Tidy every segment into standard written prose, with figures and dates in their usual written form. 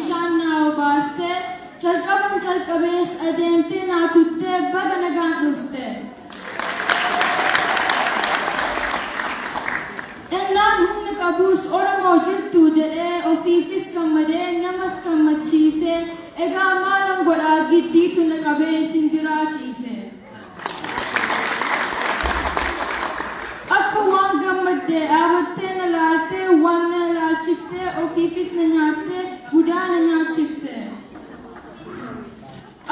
bishaan naa obaaste jalqaban jalqabees adeemtee naa kuttee baga nagaan dhufte. Innaan humni qabuus Oromoo jirtu jedhee ofiifis gammadee namas gammachiisee egaa maalan godhaa giddiitu na qabee simbiraa ciise. Akka waan gammaddee dhaabattee na laaltee waan na laalchiftee ofiifis na nyaattee gudaa na nyaachiftee.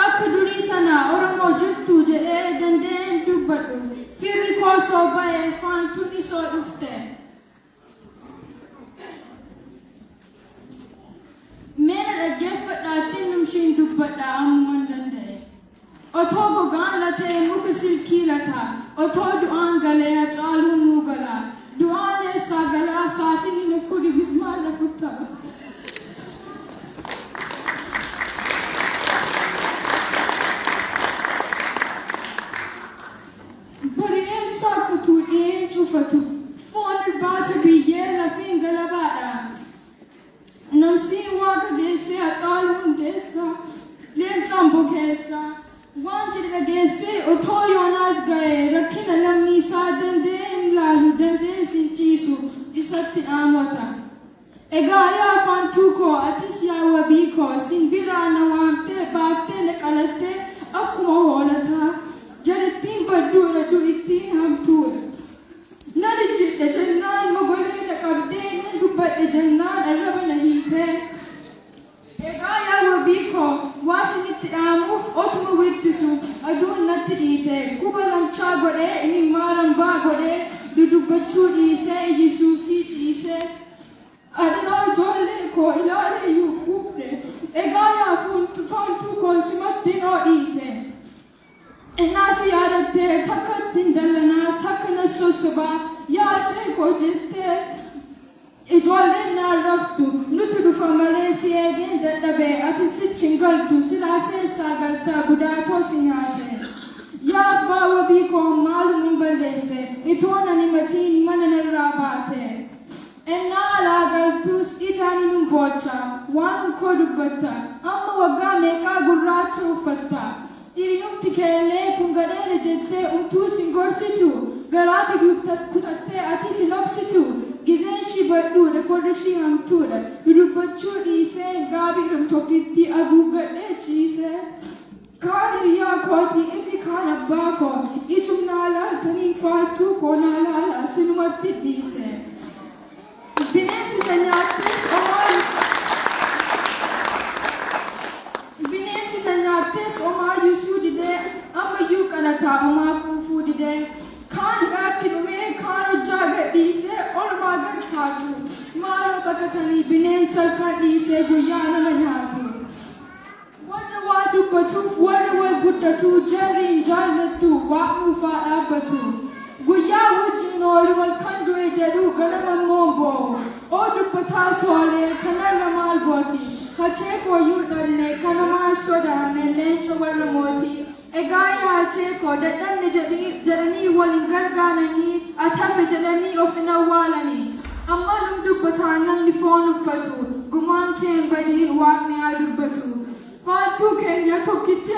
Akka durii sana Oromoo jirtu jedhee danda'een dubbadhu firri koo soo ba'ee faantuun isoo dhufte. Meena dhaggeeffadhaatti namshiin dubbadha ammuman danda'e. Otoo gogaan latee muka silkii lataa, otoo du'aan galee caaluun nuu galaa. Du'aan eessaa galaa saatiin na fudhi bismaan na furta'a. Bari'een saaqatu dhiyeen cufatu, foon irbaata biyyee lafiin galabaadha. Namsiin waaqa geessee Hacaaluu hundeessaa, leencaan bokeessaa. Waan jedhe dhageessee otoo Yoonaas ga'ee rakkina lammii isaa danda'ee hin laalu danda'ee sin ciisu isatti dhaamota. Egaa yaa afaantuu koo atis yaa wabii koo sin biraa na waamtee baaftee na qalattee akkuma hoolataa jalattiin badduudha du'ittiin hamtuudha. Na lijjidhe jennaan mogolee na qabdee na dubbadhe jennaan arraba na hiitee. Egaa yaa wabii koo waa sinitti dhaamuuf otuma widdisu aduun natti dhiite quba lamchaa godhee imimmaan baa godhee dudubbachuu dhiisee Yesuusii ciisee. Adunaa ijoollee koo ilaalee iyyuu kuufne egaa yaa faantuu koo simatti noo dhiise. Innaas yaadattee takka ittiin dallanaa takka na sossobaa yaatee koo jettee. Ijoolleen naan raftu nuti dhufa malee si eegeen dadhabee ati sichin galtu silaa seessaa galtaa gudaatoo si nyaate. Yaa abbaa wabii koo maalumaan balleesse itoo nan himatiin mana narraa baate. Ennaa alaa galtuus ijaan hin boocha waan koo dubbatta amma waggaa meeqaa gurraacha uffatta. Hiriyyumti keellee kun gadheera jettee umtuu sin gorsitu garaati kutattee ati sin obsitu. Gizeen ishii badhuudha korri ishii hamtuudha dudubbachuu dhiisee gaabiidhum tokkitti haguuggadhee ciisee. Kaan hiriyaa kooti inni kaan abbaa koo ijum naa laaltanii faantuu koo naa laalaa sinumatti dhiise. Bineensi na nyaattees omaa yusuu didee ammayyuu qalataa omaa kuufuu didee. Kaan hidhaatti dhumee kaan hojjaa gadhiisee oolmaa gad kaatu maaloo baqatanii bineensa halkan dhiisee guyyaa nama nyaatu. Warra waa dubbatuuf warra wal guddatu jarri hin jaallattu waaqnuufaa dhaabbatu. Guyyaa wajjin ooli wal kan du'e jedhu ganama immoo boo'u. Oo dubbataa soolee kanarra maal gooti? Hachee kooyyuu dhabne kanumaan sodaanne leenca warra mootii. Egaa yaachee koo dadhabne jedhanii waliin gargaaranii atafe jedhanii of hin awwaalanii. Amma num dubbataa namni foon uffatu gumaan keen badii waaqni haa dubbatu. Faantuu keenya tokkitti